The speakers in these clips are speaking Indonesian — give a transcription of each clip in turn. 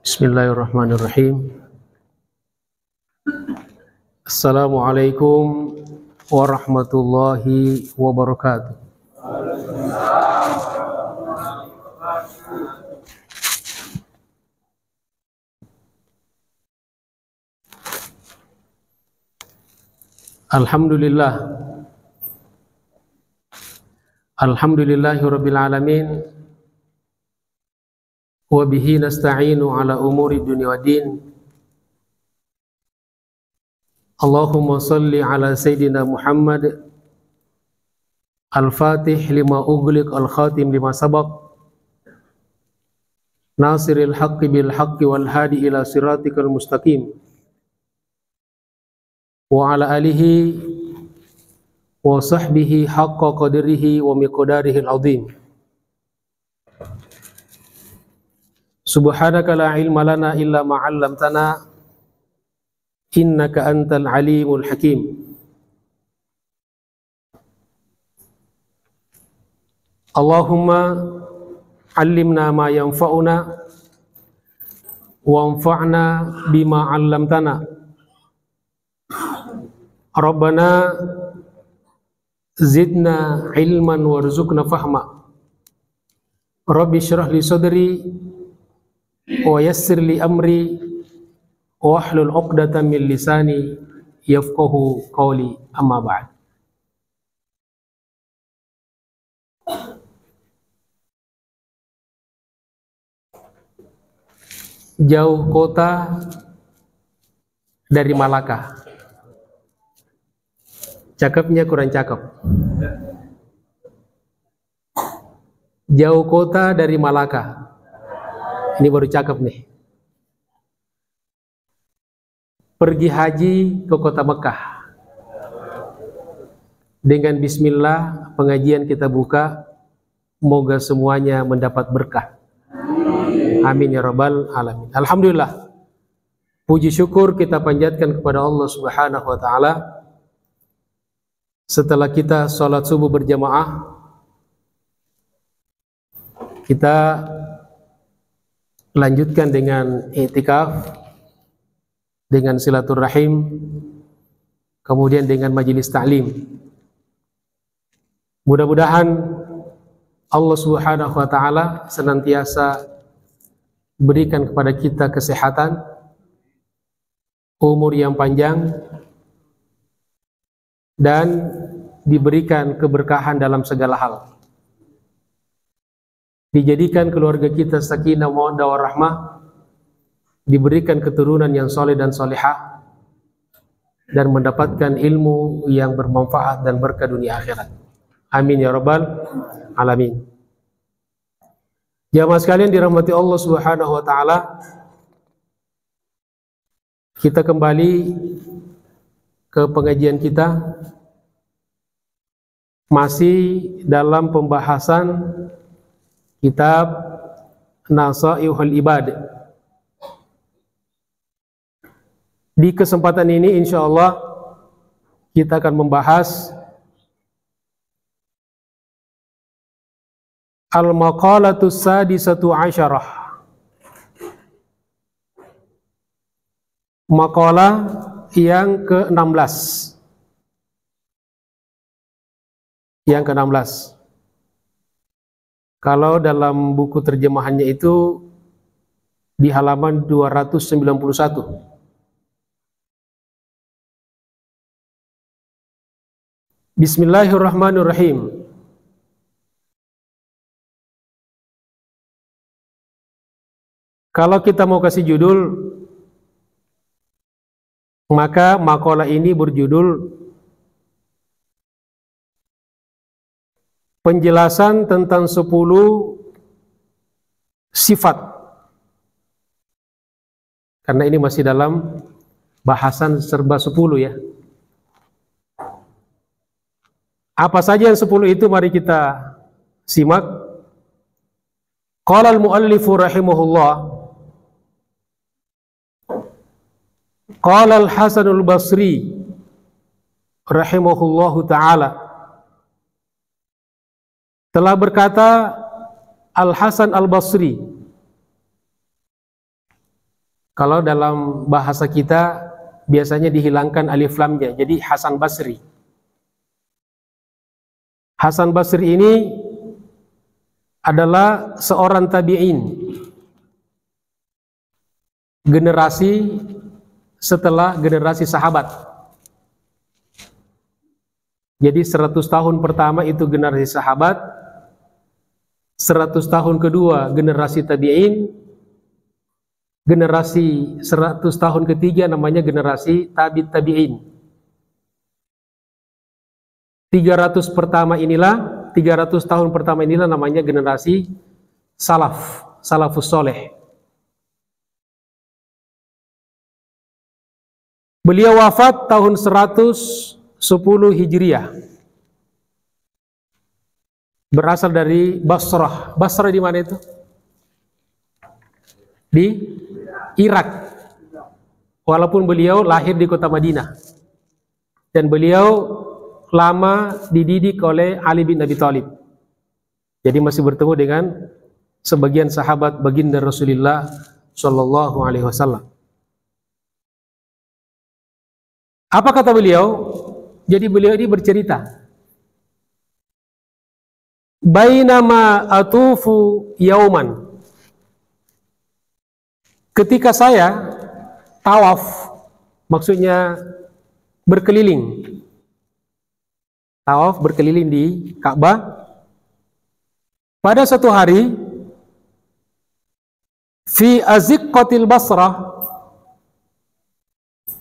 Bismillahirrahmanirrahim. Assalamualaikum warahmatullahi wabarakatuh. Alhamdulillah. Alhamdulillahirabbil alamin. Wa bihi nasta'inu ala umuri dunya waddin. Allahumma salli ala sayyidina Muhammad al-fatih lima ughliq al-khatim lima sabaq nasiril haqqi bil haqqi wal hadi ila siratikal mustaqim wa ala alihi wa sahbihi haqqa qadrihi wa miqdarihi al-azim. Subhanaka la ilma lana illa ma 'allamtana innaka antal alimul hakim. Allahumma 'allimna ma yanfa'una wanfa'na bima 'allamtana. Rabbana zidna ilman warzuqna fahma. Rabbi shrah li sadri wa yassir li amri wahlul 'uqdatam min lisani yafqahu qawli, amma ba'd. Jauh kota dari Malaka. Cakepnya kurang cakep. Jauh kota dari Malaka. Ini baru cakep nih. Pergi haji ke kota Mekah. Dengan bismillah pengajian kita buka. Moga semuanya mendapat berkah. Amin ya rabbal alamin. Alhamdulillah. Puji syukur kita panjatkan kepada Allah Subhanahu wa taala. Setelah kita sholat subuh berjamaah, kita lanjutkan dengan i'tikaf, dengan silaturahim, kemudian dengan majelis ta'lim. Mudah-mudahan Allah Subhanahu wa taala senantiasa berikan kepada kita kesehatan, umur yang panjang, dan diberikan keberkahan dalam segala hal. Dijadikan keluarga kita sakinah mawaddah warahmah, diberikan keturunan yang soleh dan solehah, dan mendapatkan ilmu yang bermanfaat dan berkah dunia akhirat. Amin ya rabbal alamin. Jamaah sekalian dirahmati Allah Subhanahu wa taala, kita kembali ke pengajian kita, masih dalam pembahasan kitab Nasaihul Ibad. Di kesempatan ini insyaallah kita akan membahas Al-Maqalatus Sadisatu Asyarah. Maqalah yang ke-16. Yang ke-16. Kalau dalam buku terjemahannya itu di halaman 291. Bismillahirrahmanirrahim. Kalau kita mau kasih judul, maka makalah ini berjudul penjelasan tentang 10 sifat. Karena ini masih dalam bahasan serba 10 ya. Apa saja yang 10 itu mari kita simak. Qala al-muallifu rahimahullah, qala al-Hasanul Basri rahimahullahu ta'ala, telah berkata Al-Hasan Al-Basri, Kalau dalam bahasa kita biasanya dihilangkan alif lamnya, jadi Hasan Basri. Hasan Basri ini adalah seorang tabi'in, generasi setelah generasi sahabat. Jadi 100 tahun pertama itu generasi sahabat, 100 tahun kedua generasi tabi'in, generasi 100 tahun ketiga namanya generasi tabi'in. 300 tahun pertama inilah namanya generasi salafus soleh. Beliau wafat tahun 110 Hijriah. Berasal dari Basrah. Basrah di mana itu? Di Irak. Walaupun beliau lahir di kota Madinah. Dan beliau lama dididik oleh Ali bin Abi Thalib. Jadi masih bertemu dengan sebagian sahabat baginda Rasulullah Shallallahu Alaihi Wasallam. Apa kata beliau? Jadi beliau ini bercerita, bainama atufu yauman, ketika saya tawaf, maksudnya berkeliling. Tawaf berkeliling di Ka'bah. Pada suatu hari, fi azqiqatil Basrah,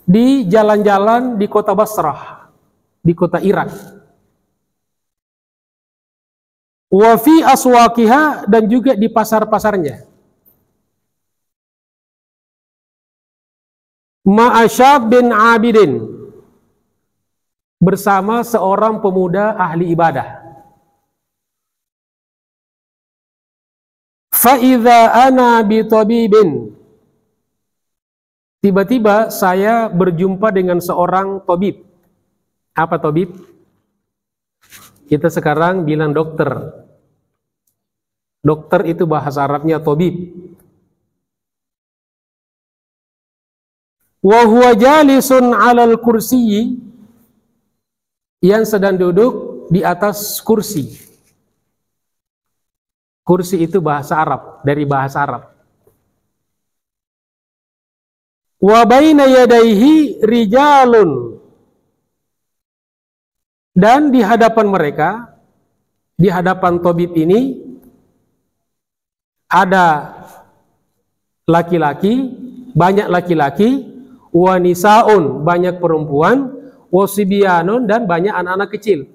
di jalan-jalan di kota Basrah, di kota Irak. Wa fi aswaqiha, dan juga di pasar-pasarnya. Ma'asyab bin abidin, bersama seorang pemuda ahli ibadah. Fa'idha ana bitabibin, tiba-tiba saya berjumpa dengan seorang tabib. Apa tabib? Kita sekarang bilang dokter. Dokter itu bahasa Arabnya tabib. Wa huwa jalisun 'alal kursiyyi, yang sedang duduk di atas kursi. Kursi itu bahasa Arab, dari bahasa Arab. Wa baina yadayhi rijalun, dan di hadapan mereka, di hadapan tabib ini, ada laki-laki, banyak laki-laki, wa nisaun, banyak perempuan, wasibyanun, dan banyak anak-anak kecil.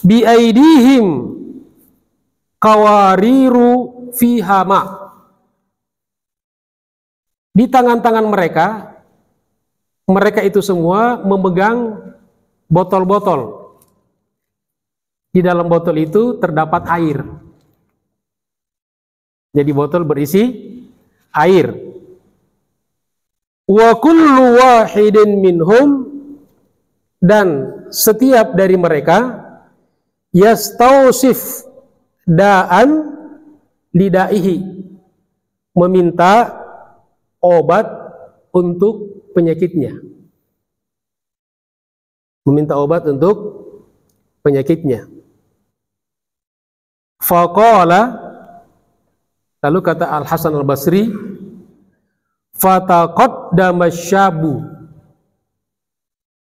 Bi aidihim qawariru fiha ma, di tangan-tangan mereka, mereka itu semua memegang botol-botol. Di dalam botol itu terdapat air. Jadi botol berisi air. Wa kullu wahidin minhum, dan setiap dari mereka, yastausif da'an lidaihi, meminta obat untuk penyakitnya. Meminta obat untuk penyakitnya. Faqala, lalu kata Al-Hasan Al-Basri, fataqaddama syabu,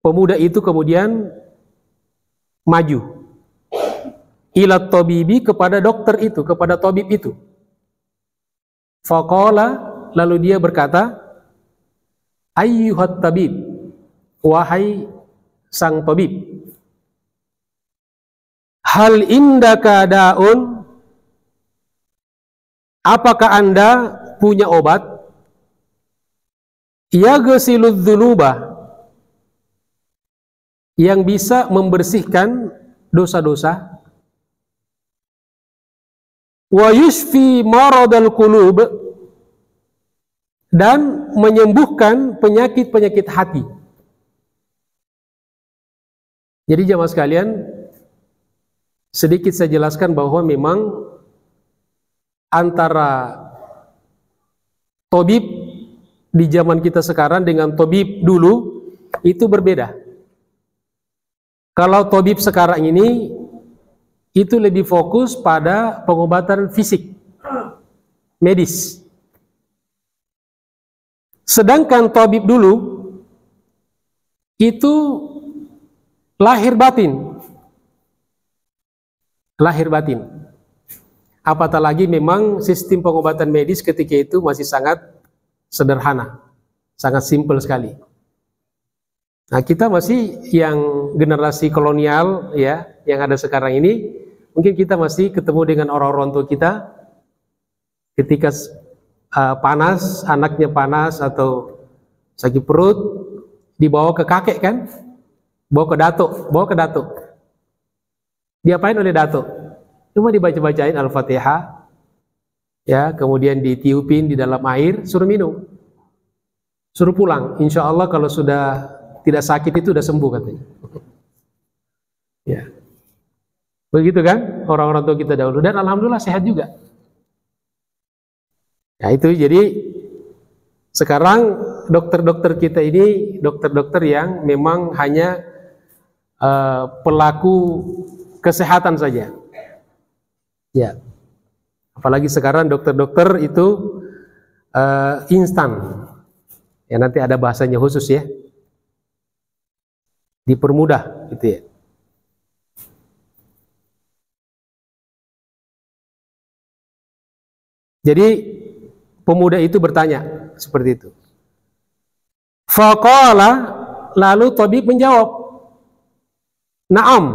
pemuda itu kemudian maju, ila tabibi, kepada dokter itu, kepada tabib itu. Faqala, lalu dia berkata, ayyuhat tabib, wahai sang tabib, hal indaka da'un, apakah Anda punya obat, yaghsiludz dzunuba, yang bisa membersihkan dosa-dosa, wa yushfi maradal qulub, dan menyembuhkan penyakit-penyakit hati. Jadi jamaah sekalian, sedikit saya jelaskan bahwa memang antara tabib di zaman kita sekarang dengan tabib dulu itu berbeda. Kalau tabib sekarang ini itu lebih fokus pada pengobatan fisik, medis. Sedangkan tabib dulu itu lahir batin. Lahir batin. Apatah lagi memang sistem pengobatan medis ketika itu masih sangat sederhana, sangat simpel sekali. Nah, kita masih yang generasi kolonial ya, yang ada sekarang ini, mungkin kita masih ketemu dengan orang-orang tua kita ketika panas, anaknya panas atau sakit perut, dibawa ke kakek kan, bawa ke datuk. Diapain oleh datuk? Cuma dibaca-bacain Al-Fatihah, ya, kemudian ditiupin di dalam air, suruh minum, suruh pulang. Insya Allah kalau sudah tidak sakit itu sudah sembuh katanya. Ya, begitu kan orang-orang tua kita dahulu, dan alhamdulillah sehat juga. Ya itu, jadi sekarang dokter-dokter kita ini dokter-dokter yang memang hanya pelaku kesehatan saja. Ya. Apalagi sekarang dokter-dokter itu instan. Ya, nanti ada bahasanya khusus ya. Dipermudah gitu ya. Jadi pemuda itu bertanya seperti itu. Faqala, lalu tabib menjawab, "Na'am."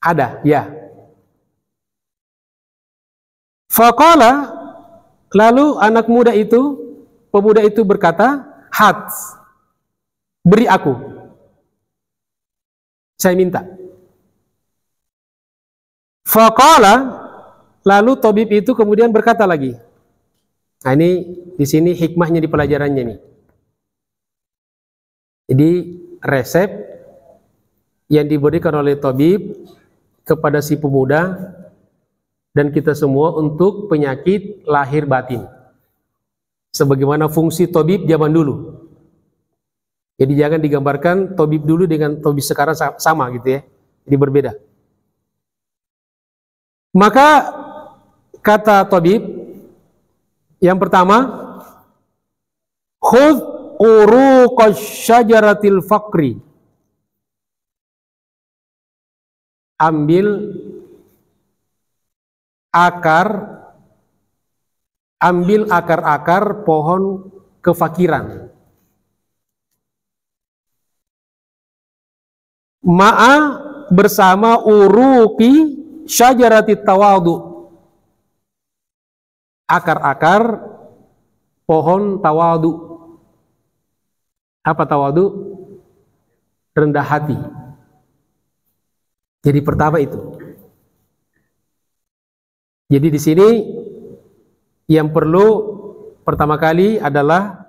Ada, ya. Faqala, lalu anak muda itu, pemuda itu berkata, "Hat, beri aku. Saya minta." Faqala, lalu tabib itu kemudian berkata lagi. Nah, ini di sini hikmahnya di pelajarannya nih. Jadi resep yang diberikan oleh tabib kepada si pemuda dan kita semua untuk penyakit lahir batin. Sebagaimana fungsi tabib zaman dulu. Jadi jangan digambarkan tabib dulu dengan tabib sekarang sama gitu ya. Jadi berbeda. Maka kata tabib yang pertama, khudh uruqash syajaratil faqri. Ambil akar-akar pohon kefakiran. Ma'a bersama uruqi syajaratit tawadu. Akar-akar pohon tawadu. Apa tawadu? Rendah hati. Jadi pertama itu. Jadi di sini yang perlu pertama kali adalah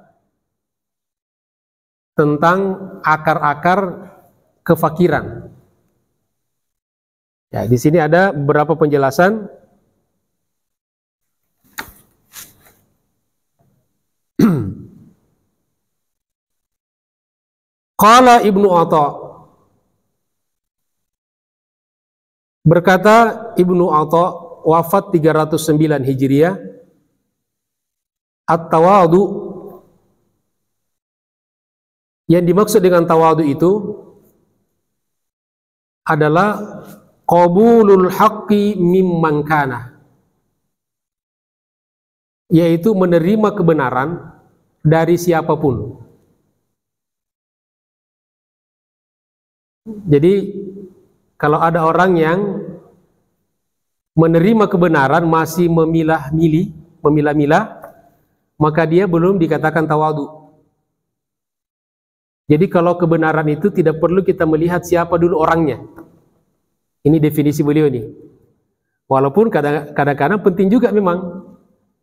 tentang akar-akar kefakiran. Ya, di sini ada beberapa penjelasan. Qala Ibnu Atha, berkata Ibnu Atha, wafat 309 Hijriah, at-tawadu, yang dimaksud dengan tawadu itu adalah qabulul haqqi mimman kana, yaitu menerima kebenaran dari siapapun. Jadi kalau ada orang yang menerima kebenaran masih memilah-milah, maka dia belum dikatakan tawadu. Jadi kalau kebenaran itu tidak perlu kita melihat siapa dulu orangnya. Ini definisi beliau nih. Walaupun kadang-kadang penting juga memang.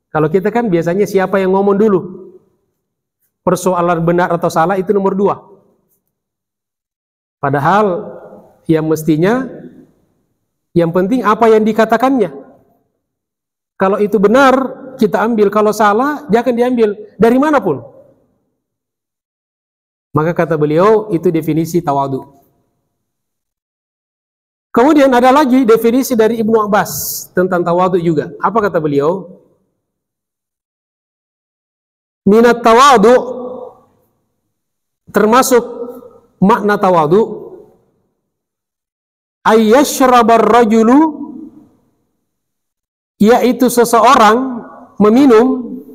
Kalau kita kan biasanya siapa yang ngomong dulu. Persoalan benar atau salah itu nomor 2. Padahal yang mestinya yang penting apa yang dikatakannya. Kalau itu benar, kita ambil. Kalau salah, jangan diambil. Dari manapun. Maka kata beliau, itu definisi tawadu. Kemudian ada lagi definisi dari Ibnu Abbas tentang tawadu juga. Apa kata beliau? Minat tawadu, termasuk makna tawadu, ayyashrabar rajulu, yaitu seseorang meminum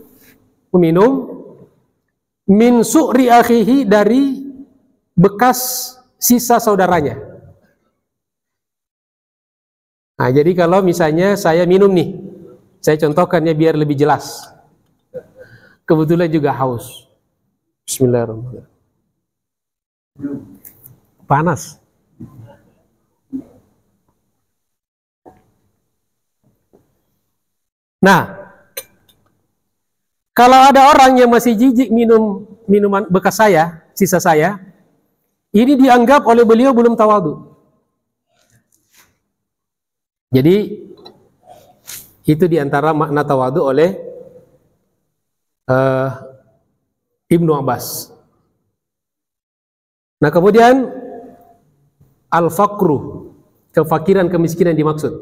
min su'ri akhihi, dari bekas sisa saudaranya. Nah, jadi kalau misalnya saya minum nih, saya contohkannya biar lebih jelas. Kebetulan juga haus. Bismillahirrahmanirrahim. Panas. Nah, kalau ada orang yang masih jijik minum minuman bekas saya, sisa saya, ini dianggap oleh beliau belum tawadu. Jadi itu diantara makna tawadu oleh Ibnu Abbas. Nah, kemudian al-faqru, kefakiran, kemiskinan dimaksud.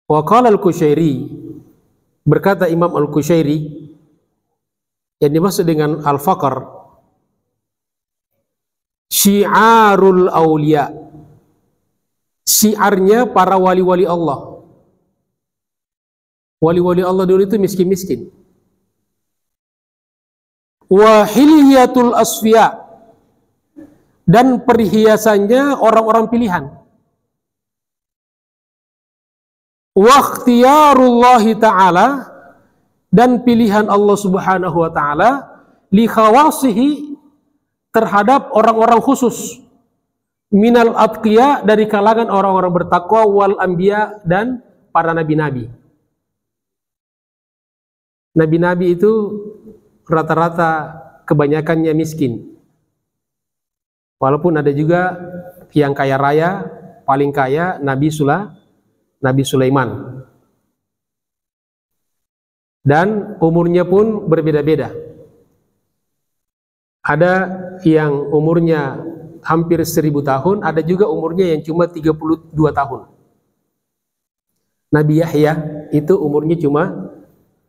Wa qala al-Kushairi, berkata Imam al-Kushairi, yang dimaksud dengan al-faqr, syiarul aulia, syiarnya para wali-wali Allah. Wali-wali Allah dulu itu miskin-miskin. Wa hilyatul asfiya, dan perhiasannya orang-orang pilihan. Wa ikhtiyarullah ta'ala, dan pilihan Allah subhanahu wa ta'ala li khawasihi, terhadap orang-orang khusus, minal atqiya, dari kalangan orang-orang bertakwa, wal anbiya, dan para nabi-nabi. Nabi-nabi itu rata-rata kebanyakannya miskin. Walaupun ada juga yang kaya raya, paling kaya Nabi Sulaiman. Dan umurnya pun berbeda-beda. Ada yang umurnya hampir 1000 tahun, ada juga umurnya yang cuma 32 tahun. Nabi Yahya itu umurnya cuma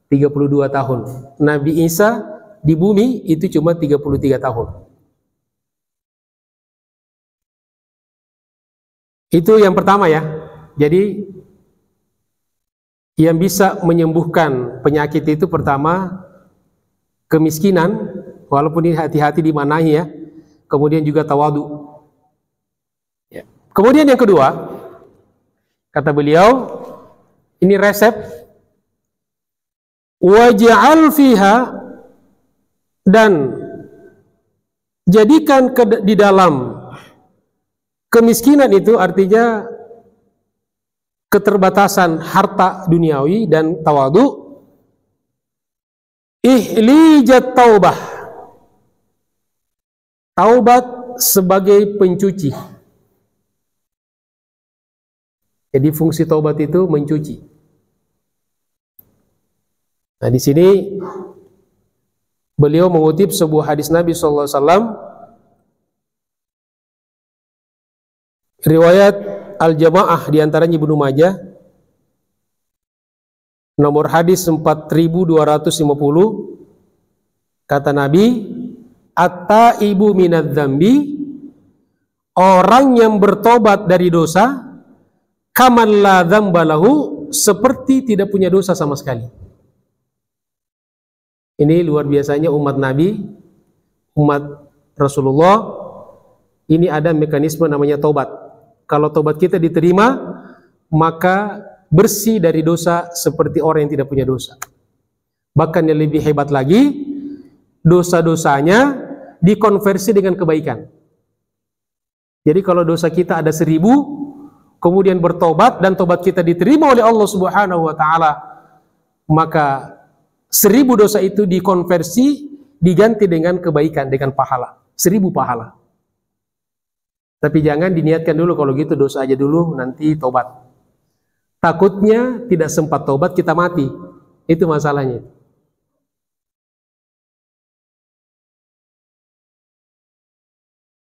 32 tahun. Nabi Isa di bumi itu cuma 33 tahun. Itu yang pertama ya. Jadi yang bisa menyembuhkan penyakit itu pertama kemiskinan, walaupun ini hati-hati dimanai ya. Kemudian juga tawadu. Ya. Kemudian yang kedua, kata beliau, ini resep, waj'al fiha, dan jadikan di dalam kemiskinan itu, artinya keterbatasan harta duniawi dan tawadu, ihlijat taubah, taubat sebagai pencuci. Jadi fungsi taubat itu mencuci. Nah, di sini beliau mengutip sebuah hadis Nabi SAW, riwayat Al-Jamaah, diantaranya Ibnu Majah, nomor hadis 4250, kata Nabi, at-taibu minadz-dzambi, orang yang bertobat dari dosa, kaman la dzamba lahu, seperti tidak punya dosa sama sekali. Ini luar biasanya umat Nabi, umat Rasulullah, ini ada mekanisme namanya tobat. Kalau tobat kita diterima, maka bersih dari dosa seperti orang yang tidak punya dosa. Bahkan yang lebih hebat lagi, dosa-dosanya dikonversi dengan kebaikan. Jadi kalau dosa kita ada 1000, kemudian bertobat dan tobat kita diterima oleh Allah Subhanahu wa taala, maka 1000 dosa itu dikonversi, diganti dengan kebaikan, dengan pahala, 1000 pahala. Tapi jangan diniatkan dulu, kalau gitu dosa aja dulu, nanti tobat. Takutnya tidak sempat taubat kita mati. Itu masalahnya.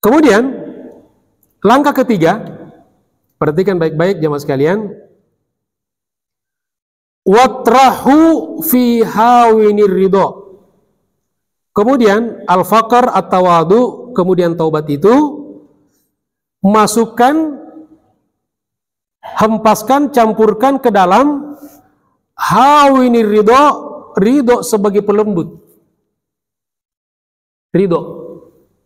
Kemudian langkah ketiga, perhatikan baik-baik jamaah sekalian. Watrahu fi hawinir ridho. Kemudian al-faqar at-tawadu, kemudian taubat itu masukkan, hempaskan, campurkan ke dalam hawinir ridho, ridho sebagai pelembut. Ridho.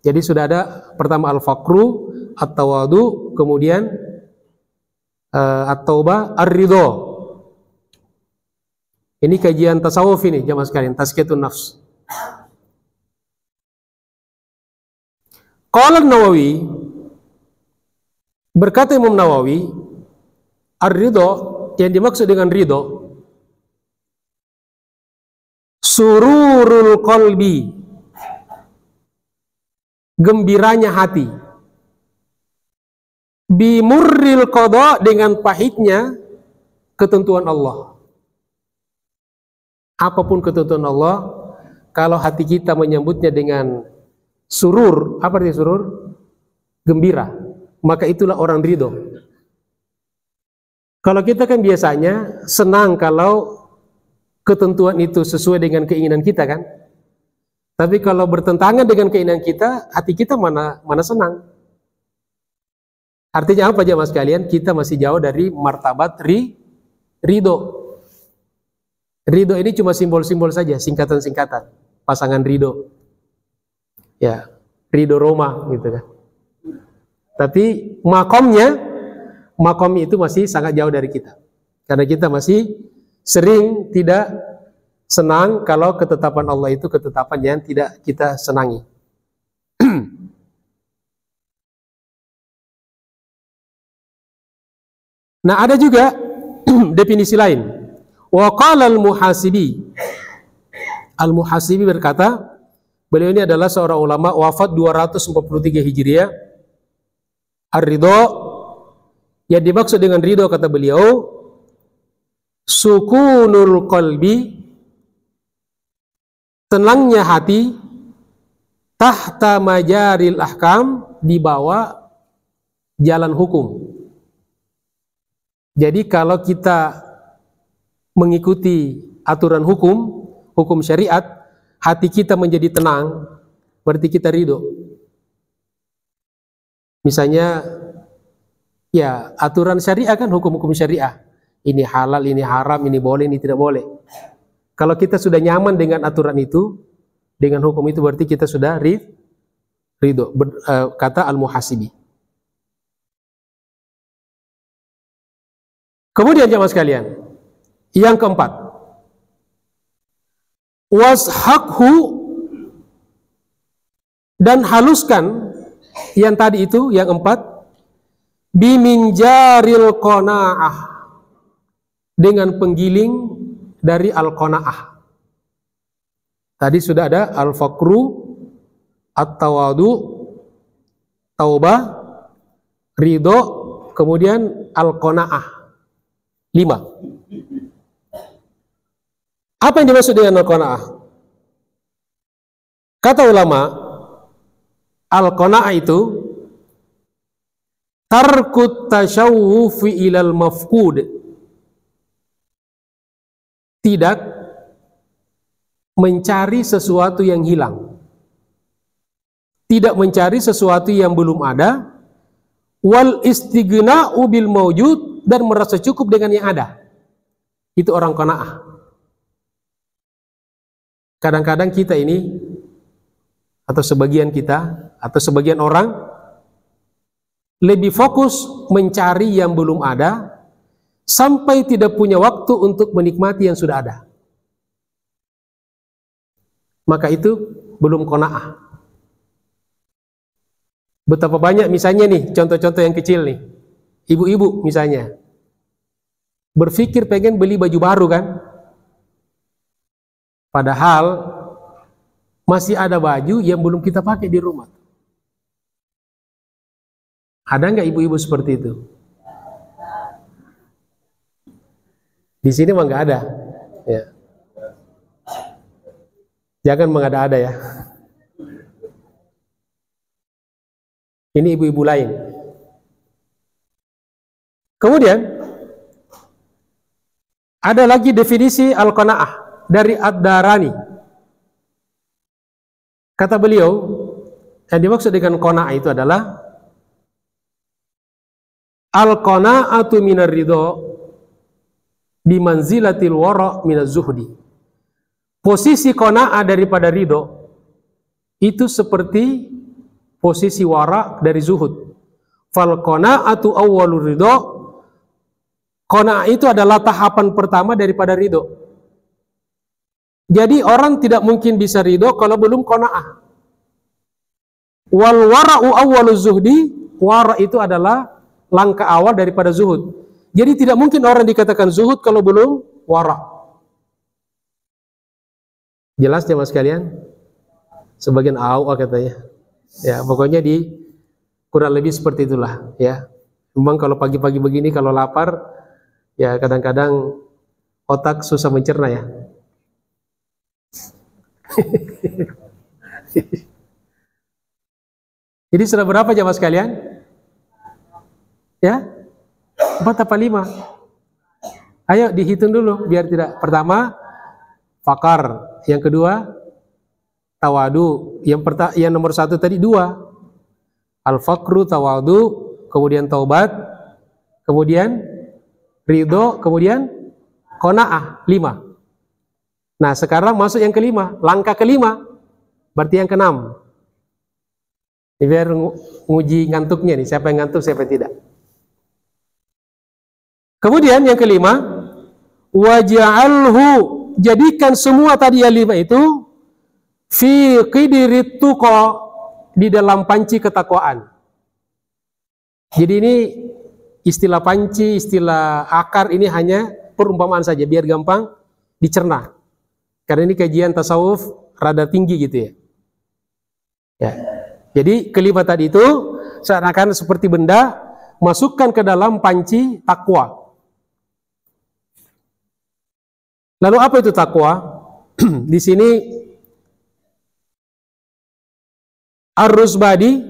Jadi sudah ada pertama al-faqru, at-tawadu, kemudian at-taubah, ar-ridho. Ini kajian tasawuf ini jamaah sekalian, tazkiyatun nafs. Qala Nawawi, berkata Imam Nawawi, ar-ridho, yang dimaksud dengan ridho, sururul qalbi, gembiranya hati, bimurril qada, dengan pahitnya ketentuan Allah. Apapun ketentuan Allah, kalau hati kita menyambutnya dengan surur, apa artinya surur? Gembira, maka itulah orang ridho. Kalau kita kan biasanya senang kalau ketentuan itu sesuai dengan keinginan kita kan. Tapi kalau bertentangan dengan keinginan kita, hati kita mana senang. Artinya apa jemaah sekalian? Kita masih jauh dari martabat ridho. Ridho ini cuma simbol-simbol saja, singkatan-singkatan. Pasangan ridho. Ya, ridho Roma gitu kan. Tapi makom itu masih sangat jauh dari kita. Karena kita masih sering tidak senang kalau ketetapan Allah itu ketetapan yang tidak kita senangi. Nah, ada juga definisi lain. Wa qala al-Muhasibi. Al-Muhasibi berkata, beliau ini adalah seorang ulama wafat 243 Hijriah. Ar-ridho, yang dimaksud dengan ridho kata beliau, sukunul qalbi, tenangnya hati, tahta majaril ahkam, di bawah jalan hukum. Jadi kalau kita mengikuti aturan hukum syariat, hati kita menjadi tenang, berarti kita ridho. Misalnya, ya aturan syariah kan hukum-hukum syariah. Ini halal, ini haram, ini boleh, ini tidak boleh. Kalau kita sudah nyaman dengan aturan itu, dengan hukum itu, berarti kita sudah ridho. Kata Al-Muhasibi. Kemudian jemaah sekalian, yang keempat, washakhu, dan haluskan yang tadi itu, yang empat, biminjaril qanaah, dengan penggiling dari al-qanaah. Tadi sudah ada al-faqru, at-tawadu, taubah, ridho, kemudian al-qanaah. 5. Apa yang dimaksud dengan al-qanaah? Kata ulama, al-qanaah itu tarkut tasyawufi ilal mafqud, tidak mencari sesuatu yang hilang, tidak mencari sesuatu yang belum ada, wal istighna'u bil mawjud, dan merasa cukup dengan yang ada. Itu orang qanaah. Kadang-kadang kita ini, atau sebagian kita, atau sebagian orang, lebih fokus mencari yang belum ada, sampai tidak punya waktu untuk menikmati yang sudah ada. Maka itu belum qanaah. Betapa banyak misalnya nih, contoh-contoh yang kecil nih. Ibu-ibu misalnya, berpikir pengen beli baju baru kan? Padahal masih ada baju yang belum kita pakai di rumah. Ada nggak ibu-ibu seperti itu? Di sini mah nggak ada. Ya. Jangan mengada-ada ya. Ini ibu-ibu lain. Kemudian ada lagi definisi al-qanaah dari Ad-Darani. Kata beliau, yang dimaksud dengan qanaah itu adalah al-qanaatu minar ridho bimanzilatil wara' minaz zuhdi. Posisi qanaah daripada ridho itu seperti posisi wara' dari zuhud. Fal qanaatu awwalur ridho. Qanaah itu adalah tahapan pertama daripada ridho. Jadi orang tidak mungkin bisa ridho kalau belum qanaah. Wal wara'u awwaluz zuhdi. Wara' itu adalah langkah awal daripada zuhud. Jadi tidak mungkin orang dikatakan zuhud kalau belum wara'. Jelas ya mas kalian? Sebagian AUA katanya. Ya, pokoknya kurang lebih seperti itulah ya. Memang kalau pagi-pagi begini kalau lapar ya kadang-kadang otak susah mencerna ya. Jadi sudah berapa jamaah sekalian? Ya? 4 apa 5? Ayo dihitung dulu biar tidak. Pertama, fakar. Yang kedua, tawadu. Yang nomor 1 tadi 2. Al-fakru, tawadu, kemudian taubat, kemudian ridho, kemudian qanaah, 5. Nah sekarang masuk yang kelima, langkah kelima, berarti yang keenam. Ini biar nguji ngantuknya nih, siapa yang ngantuk, siapa yang tidak. Kemudian yang kelima, waj'alhu, jadikan semua tadi yang 5 itu fi qidrit tuqa, di dalam panci ketakwaan. Jadi ini istilah panci, istilah akar ini hanya perumpamaan saja biar gampang dicerna. Karena ini kajian tasawuf rada tinggi gitu ya. Ya. Jadi kelima tadi itu seakan-akan seperti benda masukkan ke dalam panci takwa. Lalu apa itu takwa? Di sini Ar-Rusbadi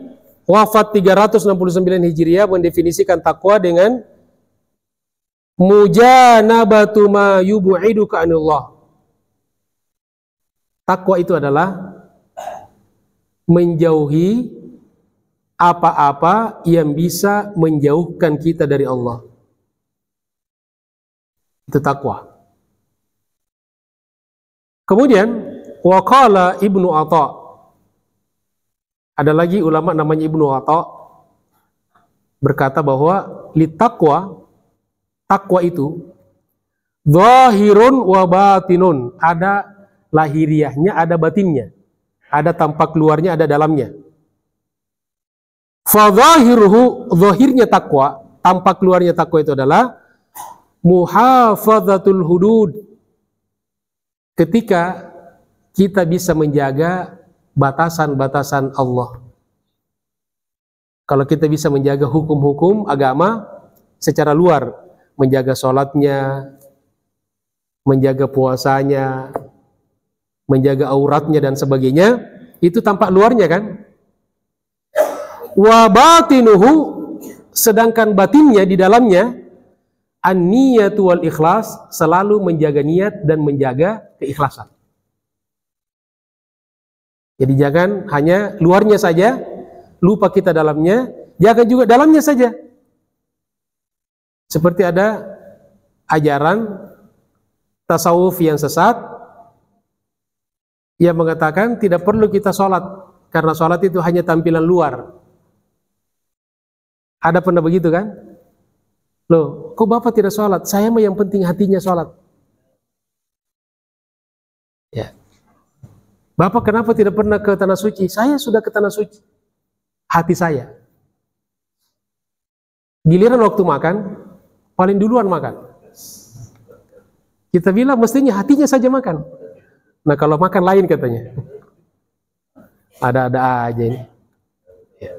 wafat 369 Hijriah mendefinisikan takwa dengan mujanabatu ma yub'iduka anillah. Takwa itu adalah menjauhi apa-apa yang bisa menjauhkan kita dari Allah. Itu takwa. Kemudian waqala Ibnu Atha. Ada lagi ulama namanya Ibnu Atha berkata bahwa litakwa, takwa itu zahirun wa batinun, ada lahiriahnya, ada batinnya, ada tampak luarnya, ada dalamnya. Fa zahiruhu, zahirnya takwa, tampak luarnya takwa itu adalah muhafadzatul hudud, ketika kita bisa menjaga batasan-batasan Allah. Kalau kita bisa menjaga hukum-hukum agama secara luar, menjaga sholatnya, menjaga puasanya, menjaga auratnya dan sebagainya, itu tampak luarnya kan? Wa batinuhu, sedangkan batinnya di dalamnya an-niyatu wal ikhlas, selalu menjaga niat dan menjaga keikhlasan. Jadi jangan hanya luarnya saja, lupa kita dalamnya, jangan juga dalamnya saja. Seperti ada ajaran tasawuf yang sesat yang mengatakan tidak perlu kita sholat, karena sholat itu hanya tampilan luar. Ada pernah begitu kan? Loh, kok Bapak tidak sholat? Saya mah yang penting hatinya sholat. Ya. Bapak kenapa tidak pernah ke tanah suci? Saya sudah ke tanah suci. Hati saya. Giliran waktu makan, paling duluan makan. Kita bilang mestinya hatinya saja makan. Nah kalau makan lain katanya. Ada-ada aja ini. Ya.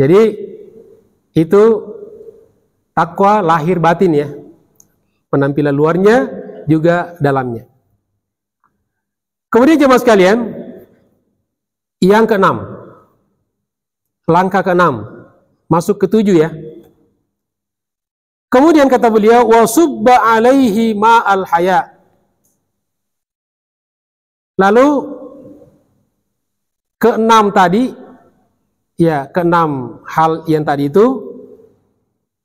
Jadi itu takwa lahir batin ya. penampilan luarnya juga dalamnya. Kemudian jemaah sekalian, yang keenam, langkah keenam, masuk ke 7 ya. Kemudian kata beliau, wa subba alaihi ma'al haya. Lalu keenam tadi, ya keenam hal yang tadi itu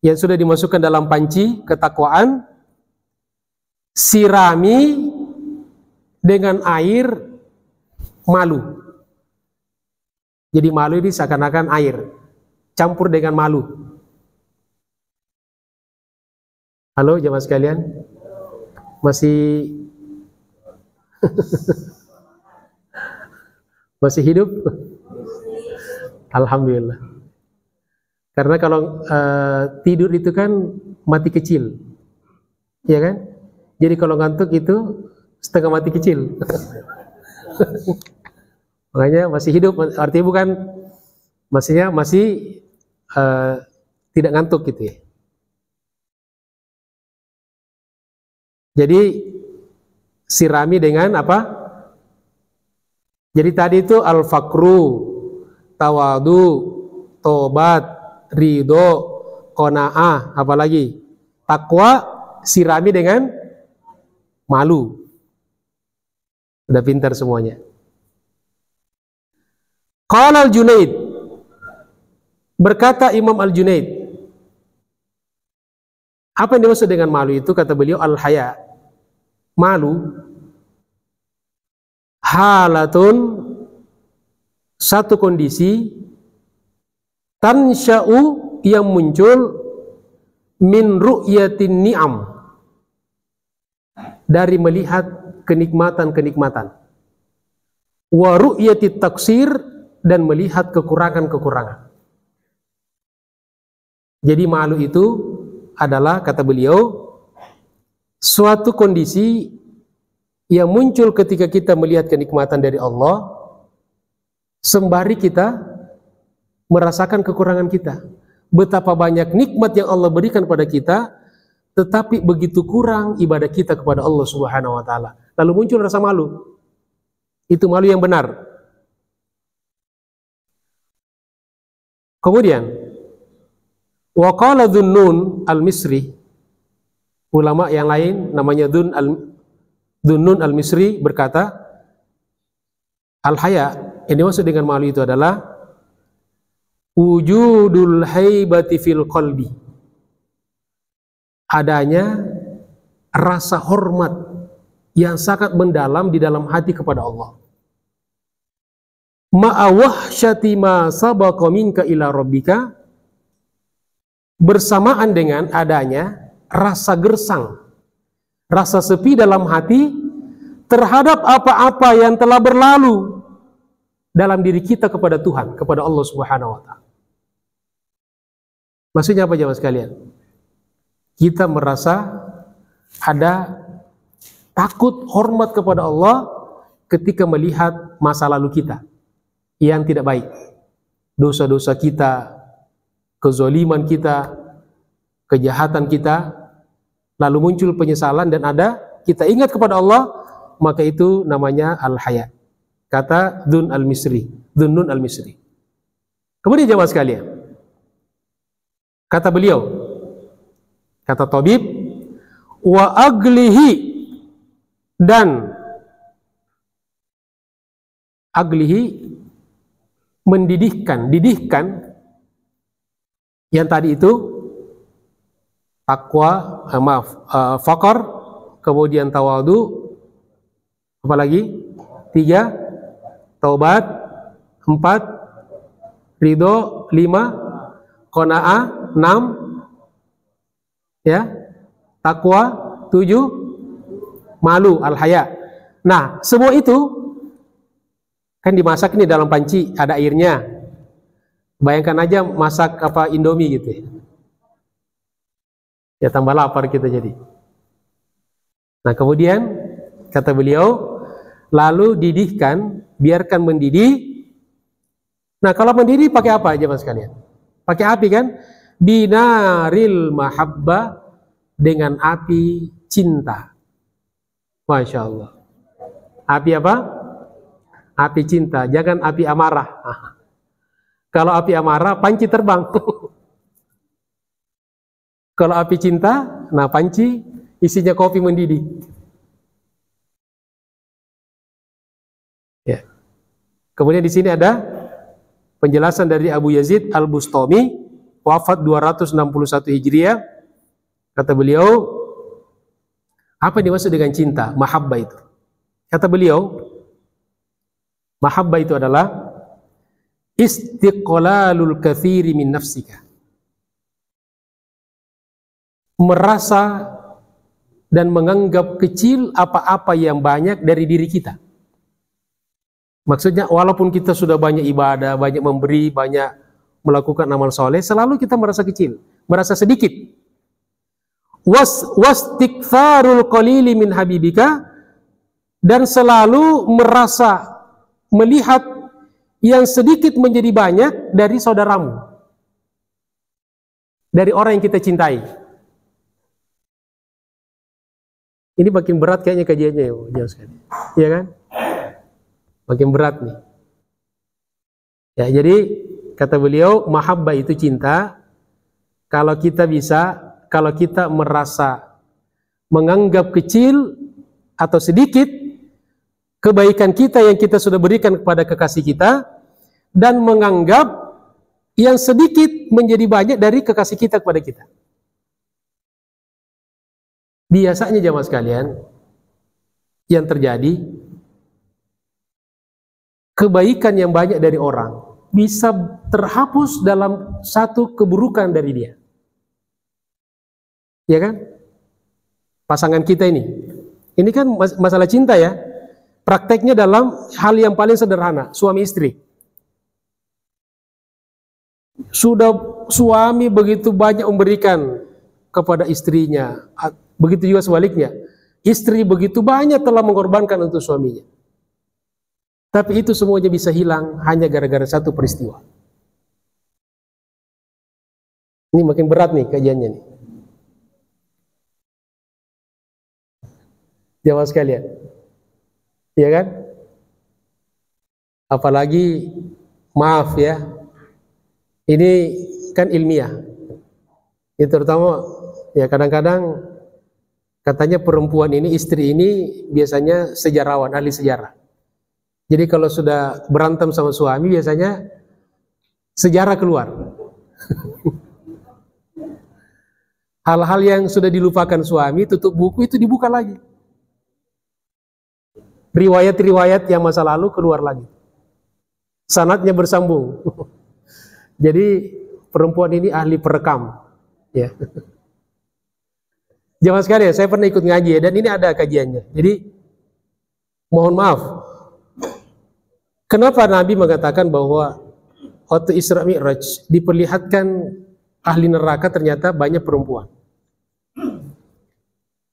yang sudah dimasukkan dalam panci ketakwaan, sirami dengan air malu. Jadi malu ini seakan-akan air campur dengan malu. Halo jemaah sekalian, masih masih hidup? Alhamdulillah. Karena kalau tidur itu kan mati kecil, ya kan? Jadi kalau ngantuk itu setengah mati kecil. Makanya masih hidup, artinya bukan, maksudnya masih tidak ngantuk gitu ya. Jadi sirami dengan apa? Jadi tadi itu al-fakru, tawadu, tobat, ridho, qanaah, apalagi takwa, sirami dengan malu. Udah pintar semuanya. Qala al-Junaid, berkata Imam al-Junaid, apa yang dimaksud dengan malu itu? Kata beliau, al-haya, malu, halatun, satu kondisi, tansya'u, yang muncul, min ru'yatin ni'am, dari melihat kenikmatan-kenikmatan, wa ru'yatit taksir, dan melihat kekurangan-kekurangan. Jadi malu itu adalah, kata beliau, suatu kondisi yang muncul ketika kita melihat kenikmatan dari Allah, sembari kita merasakan kekurangan kita. Betapa banyak nikmat yang Allah berikan pada kita, tetapi begitu kurang ibadah kita kepada Allah Subhanahu wa taala. Lalu muncul rasa malu. Itu malu yang benar. Kemudian wa qala Dhunnun al-Misri, ulama yang lain namanya Dhunnun al-Misri berkata, al-haya, yang dimaksud dengan malu itu adalah wujudul haibati fil qalbi, adanya rasa hormat yang sangat mendalam di dalam hati kepada Allah. Ma'awahsyati ma sabaqa minka ila rabbika, bersamaan dengan adanya rasa gersang, rasa sepi dalam hati terhadap apa-apa yang telah berlalu dalam diri kita kepada Tuhan, kepada Allah Subhanahu wa taala. Maksudnya apa jemaah sekalian? Kita merasa ada takut, hormat kepada Allah ketika melihat masa lalu kita yang tidak baik, dosa-dosa kita, kezaliman kita, kejahatan kita, lalu muncul penyesalan dan ada kita ingat kepada Allah, maka itu namanya al-haya. Kata Dhunnun al-Misri. Kemudian jemaah sekalian, kata beliau, kata tabib, wa aglihi, dan aglihi mendidihkan, didihkan, yang tadi itu takwa, fakar, kemudian tawadu, apalagi 3, taubat, 4, ridho, 5, qanaah, 6, ya, takwa, 7, malu, al-haya. Nah, semua itu kan dimasak ini dalam panci, ada airnya. Bayangkan aja masak apa Indomie gitu ya. Ya tambah lapar kita jadi. Nah, kemudian kata beliau, lalu didihkan, biarkan mendidih. Nah, kalau mendidih pakai apa aja mas sekalian? Pakai api kan? Binaril mahabbah, dengan api cinta. Masya Allah. Api apa? Api cinta, jangan api amarah. Kalau api amarah, panci terbang. Kalau api cinta, nah panci isinya kopi mendidih. Ya. Kemudian di sini ada penjelasan dari Abu Yazid Al-Bustami, wafat 261 Hijriah. Kata beliau, apa yang dimaksud dengan cinta? Mahabbah itu. Kata beliau, mahabbah itu adalah istiqlalul katsiri min nafsika. Merasa dan menganggap kecil apa-apa yang banyak dari diri kita. Maksudnya walaupun kita sudah banyak ibadah, banyak memberi, banyak melakukan amal soleh, selalu kita merasa kecil, merasa sedikit. Wastikfarul qalili min habibika, dan selalu merasa melihat yang sedikit menjadi banyak dari saudaramu, dari orang yang kita cintai. Ini makin berat kayaknya kajiannya ya, sekali. Iya kan? Makin berat nih. Ya, jadi kata beliau, mahabbah itu cinta. Kalau kita bisa, kalau kita merasa menganggap kecil atau sedikit kebaikan kita yang kita sudah berikan kepada kekasih kita, dan menganggap yang sedikit menjadi banyak dari kekasih kita kepada kita. Biasanya jamaah sekalian, yang terjadi, kebaikan yang banyak dari orang bisa terhapus dalam satu keburukan dari dia. Ya kan? Pasangan kita ini kan masalah cinta ya. Prakteknya dalam hal yang paling sederhana, suami istri. Sudah suami begitu banyak memberikan kepada istrinya, begitu juga sebaliknya. Istri begitu banyak telah mengorbankan untuk suaminya. Tapi itu semuanya bisa hilang hanya gara-gara satu peristiwa. Ini makin berat nih kajiannya nih. Jamaah sekalian. Iya kan? Apalagi, maaf ya, ini kan ilmiah. Ini terutama ya, kadang-kadang katanya perempuan ini, istri ini biasanya sejarawan, ahli sejarah. Jadi kalau sudah berantem sama suami biasanya sejarah keluar. Hal-hal yang sudah dilupakan suami, tutup buku itu dibuka lagi. Riwayat-riwayat yang masa lalu keluar lagi. Sanadnya bersambung. Jadi perempuan ini ahli perekam. Ya. Jangan sekali ya, saya pernah ikut ngaji ya, dan ini ada kajiannya. Jadi mohon maaf, kenapa Nabi mengatakan bahwa waktu Isra Mi'raj diperlihatkan ahli neraka ternyata banyak perempuan.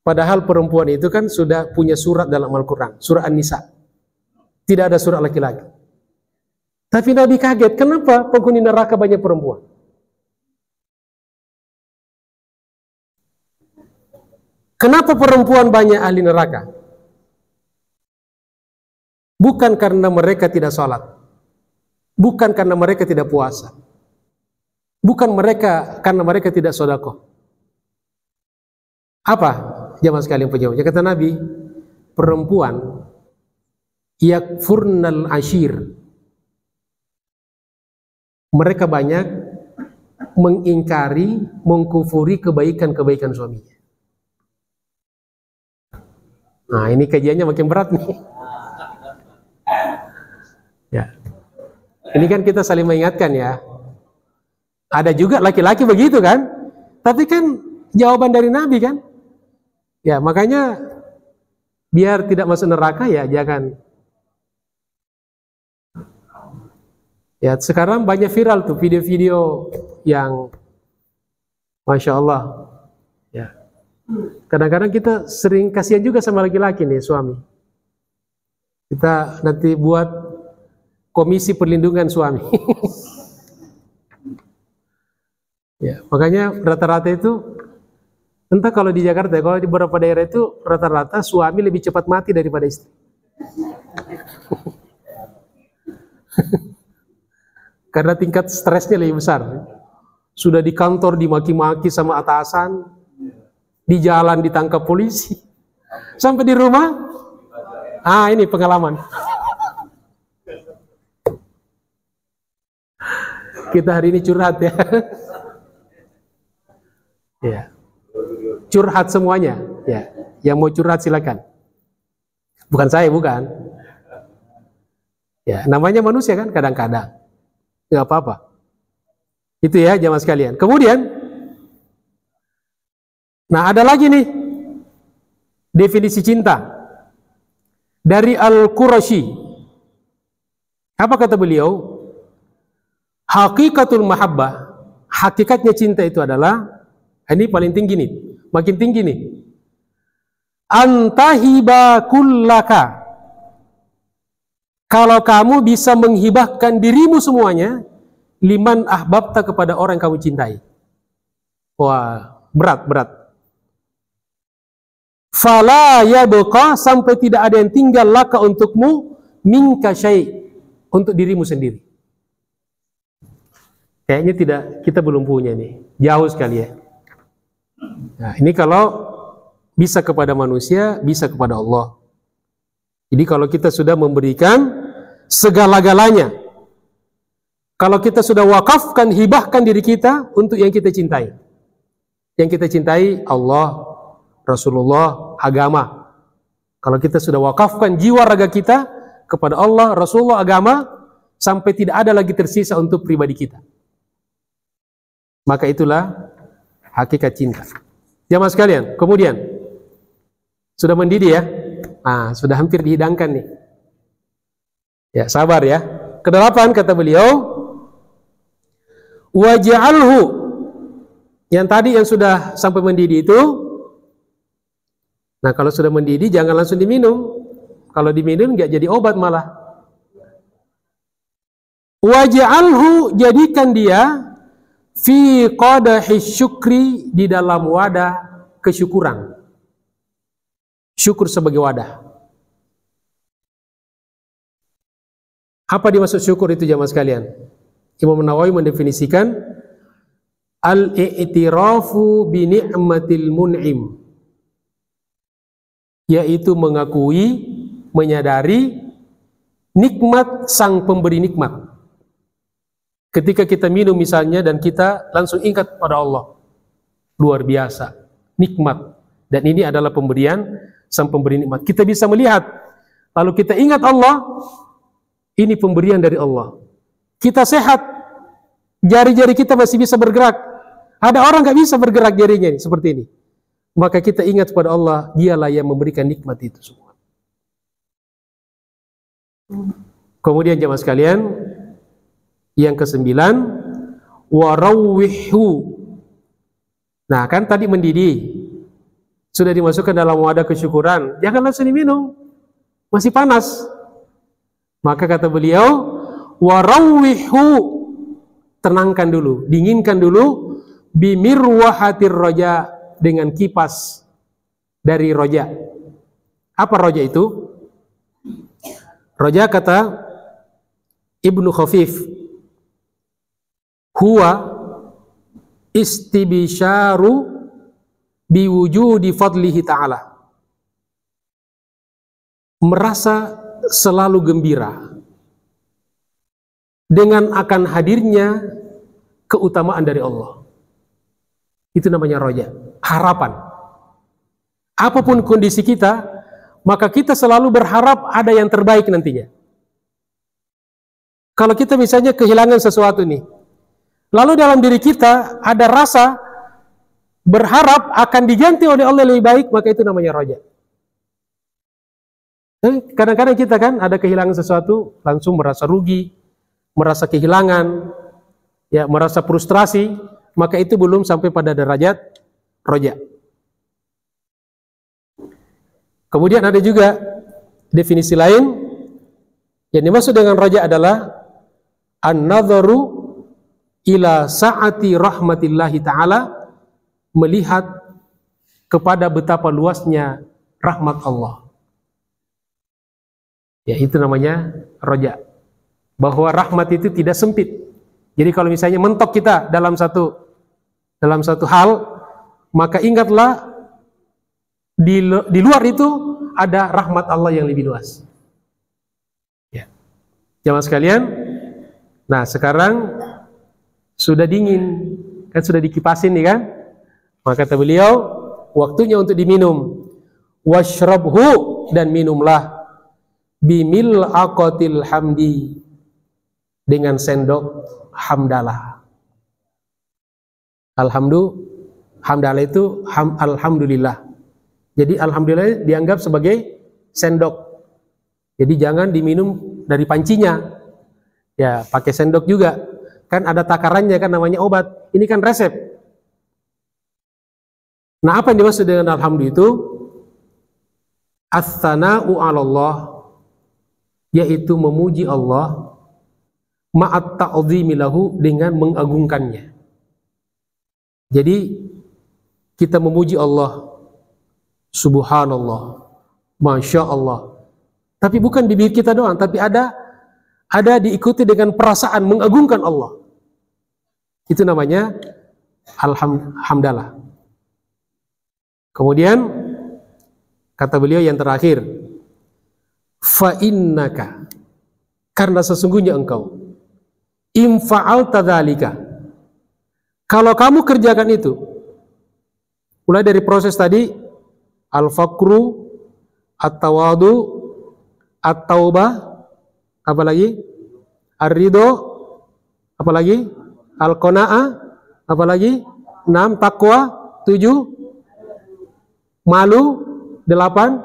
Padahal perempuan itu kan sudah punya surat dalam Al-Quran, surah An-Nisa. Tidak ada surat laki-laki. Tapi Nabi kaget, kenapa penghuni neraka banyak perempuan? Kenapa perempuan banyak ahli neraka? Bukan karena mereka tidak sholat, bukan karena mereka tidak puasa, bukan karena mereka tidak sedekah. Apa jamaah sekalian penjawabnya? Kata Nabi, perempuan yakfurnal ashir, mereka banyak mengingkari, mengkufuri kebaikan-kebaikan suaminya. Nah, ini kajiannya makin berat nih. Ya. Ini kan kita saling mengingatkan ya. Ada juga laki-laki begitu kan? Tapi kan jawaban dari Nabi kan? Ya, makanya biar tidak masuk neraka ya jangan. Ya, sekarang banyak viral tuh video-video yang Masya Allah. Ya. Kadang-kadang kita sering kasihan juga sama laki-laki nih, suami. Kita nanti buat komisi perlindungan suami. Ya, makanya rata-rata itu Entah kalau di Jakarta, kalau di beberapa daerah itu rata-rata suami lebih cepat mati daripada istri. Karena tingkat stresnya lebih besar. Sudah di kantor dimaki-maki sama atasan, di jalan ditangkap polisi, sampai di rumah, ini pengalaman. Kita hari ini curhat ya. Ya. Curhat semuanya, ya. Yang mau curhat silakan. Bukan saya, bukan. Ya, namanya manusia kan kadang-kadang. Nggak apa-apa. Itu ya jamaah sekalian. Kemudian, nah ada lagi nih definisi cinta dari Al-Qurashi. Apa kata beliau? Hakikatul mahabbah, hakikatnya cinta itu adalah, ini paling tinggi nih. Makin tinggi nih. Antahiba kullaka. Kalau kamu bisa menghibahkan dirimu semuanya, liman ahbabta kepada orang yang kamu cintai. Wah, berat. Fala yabqa, sampai tidak ada yang tinggal laka untukmu minka syai', untuk dirimu sendiri. Kayaknya tidak, kita belum punya nih. Jauh sekali ya. Nah, ini kalau bisa kepada manusia, bisa kepada Allah. Jadi kalau kita sudah memberikan segala-galanya, kalau kita sudah wakafkan, hibahkan diri kita untuk yang kita cintai. Yang kita cintai Allah, Rasulullah, agama. Kalau kita sudah wakafkan jiwa raga kita kepada Allah, Rasulullah, agama, sampai tidak ada lagi tersisa untuk pribadi kita. Maka itulah hakikat cinta. Jamaah sekalian, kemudian sudah mendidih ya. Sudah hampir dihidangkan nih. Ya, sabar ya. Kedelapan kata beliau, waj'alhu, yang tadi yang sudah sampai mendidih itu. Nah, kalau sudah mendidih jangan langsung diminum. Kalau diminum nggak jadi obat malah. Waj'alhu, jadikan dia fi qadahi syukri, di dalam wadah kesyukuran. Syukur sebagai wadah. Apa dimaksud syukur itu jamaah sekalian? Imam Nawawi mendefinisikan al-i'tirafu bi ni'matil mun'im, yaitu mengakui, menyadari nikmat sang pemberi nikmat. Ketika kita minum misalnya dan kita langsung ingat pada Allah, luar biasa, nikmat. Dan ini adalah pemberian sang pemberi nikmat. Kita bisa melihat, lalu kita ingat Allah, ini pemberian dari Allah. Kita sehat, jari-jari kita masih bisa bergerak. Ada orang nggak bisa bergerak jarinya seperti ini. Maka kita ingat pada Allah, dialah yang memberikan nikmat itu semua. Kemudian jamaah sekalian, yang kesembilan, warawwihu. Nah, kan tadi mendidih, sudah dimasukkan dalam wadah kesyukuran, jangan langsung diminum, masih panas. Maka kata beliau, warawwihu, tenangkan dulu, dinginkan dulu, bimirwahatir roja, dengan kipas dari roja. Apa roja itu? Roja kata Ibnu Khafif, huwa istibsyaru biwujudi fadlihi ta'ala, merasa selalu gembira dengan akan hadirnya keutamaan dari Allah. Itu namanya roja, harapan. Apapun kondisi kita, maka kita selalu berharap ada yang terbaik nantinya. Kalau kita misalnya kehilangan sesuatu nih, lalu dalam diri kita ada rasa berharap akan diganti oleh Allah lebih baik, maka itu namanya roja. Kadang-kadang kita kan ada kehilangan sesuatu, langsung merasa rugi, merasa kehilangan, ya, merasa frustrasi, maka itu belum sampai pada derajat roja. Kemudian ada juga definisi lain yang dimaksud dengan roja adalah an-nadharu ila sa'ati rahmatillahi ta'ala, melihat kepada betapa luasnya rahmat Allah. Ya, itu namanya roja. Bahwa rahmat itu tidak sempit. Jadi kalau misalnya mentok kita dalam satu hal, maka ingatlah di luar itu ada rahmat Allah yang lebih luas. Ya. Jamaah sekalian, nah sekarang sudah dingin, kan sudah dikipasin nih kan? Maka kata beliau, waktunya untuk diminum. Washrabhu, dan minumlah bimil aqatil hamdi, dengan sendok hamdalah. Hamdalah itu alhamdulillah. Jadi alhamdulillah dianggap sebagai sendok. Jadi jangan diminum dari pancinya. Ya, pakai sendok juga. Kan ada takarannya kan, namanya obat. Ini kan resep. Nah, apa yang dimaksud dengan alhamdulillah itu? As-sana'u 'alallah, yaitu memuji Allah, ma'at ta'zimi lahu, dengan mengagungkannya. Jadi kita memuji Allah, subhanallah, masya Allah. Tapi bukan bibir kita doang, tapi ada diikuti dengan perasaan mengagungkan Allah. Itu namanya hamdalah. Kemudian kata beliau yang terakhir, fa innaka, karena sesungguhnya engkau, in fa'alta dzalika, kalau kamu kerjakan itu, mulai dari proses tadi, al-faqru, at-tawadu, at-taubah, apa lagi? Ar-ridho, apa lagi? Al-qanaah, apa lagi? 6, taqwa, 7, malu, 8,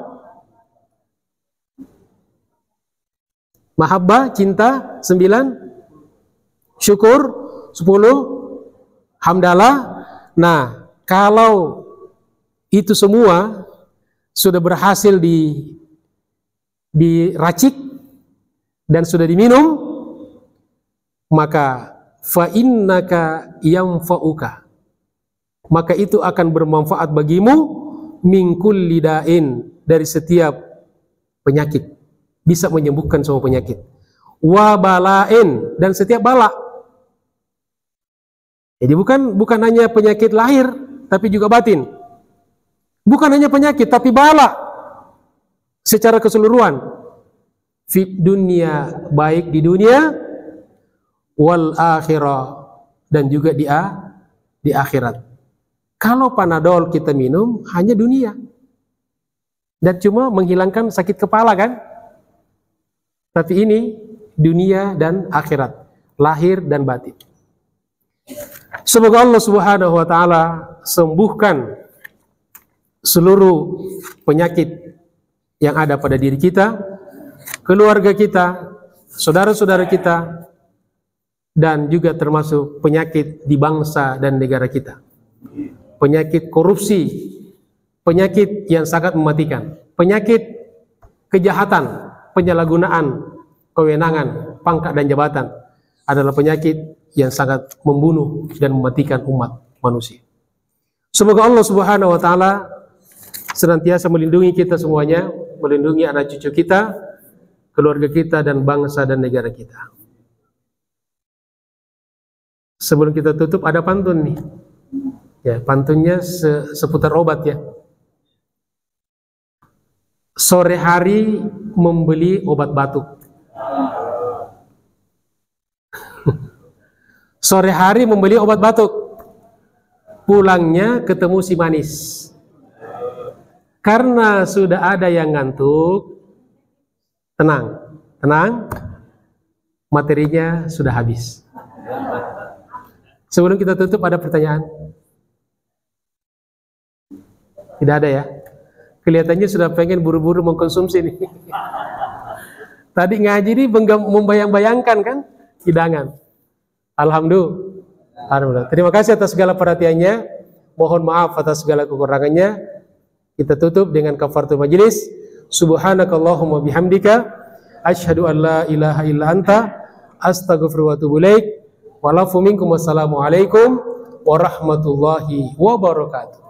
mahabbah, cinta, 9, syukur, 10, hamdalah. Nah, kalau itu semua sudah berhasil diracik dan sudah diminum, maka fa innaka yanfa'uka, maka itu akan bermanfaat bagimu, min kulli da'in, dari setiap penyakit, bisa menyembuhkan semua penyakit, wa bala'in, dan setiap bala. Jadi bukan hanya penyakit lahir, tapi juga batin. Bukan hanya penyakit, tapi bala secara keseluruhan. Fit dunia, baik di dunia, wal akhirah, dan juga di akhirat. Kalau Panadol kita minum hanya dunia dan cuma menghilangkan sakit kepala kan? Tapi ini dunia dan akhirat, lahir dan batin. Semoga Allah Subhanahu wa taala sembuhkan seluruh penyakit yang ada pada diri kita, keluarga kita, saudara-saudara kita, dan juga termasuk penyakit di bangsa dan negara kita. Penyakit korupsi, penyakit yang sangat mematikan, penyakit kejahatan, penyalahgunaan kewenangan, pangkat dan jabatan, adalah penyakit yang sangat membunuh dan mematikan umat manusia. Semoga Allah Subhanahu wa taala senantiasa melindungi kita semuanya, melindungi anak cucu kita, keluarga kita, dan bangsa dan negara kita. Sebelum kita tutup ada pantun nih. Ya, pantunnya seputar obat ya. Sore hari membeli obat batuk. Sore hari membeli obat batuk. Pulangnya ketemu si manis. Karena sudah ada yang ngantuk, tenang, materinya sudah habis. Sebelum kita tutup ada pertanyaan? Tidak ada ya? Kelihatannya sudah pengen buru-buru mengkonsumsi nih. Tadi ngaji ini membayang-bayangkan kan hidangan. Alhamdulillah. Terima kasih atas segala perhatiannya. Mohon maaf atas segala kekurangannya. Kita tutup dengan kafaratul majelis. Subhanakallahumma bihamdika asyhadu an la ilaha illa anta astaghfiruka wa atubu ilaik. Walafu minkum, wassalamu alaikum warahmatullahi wabarakatuh.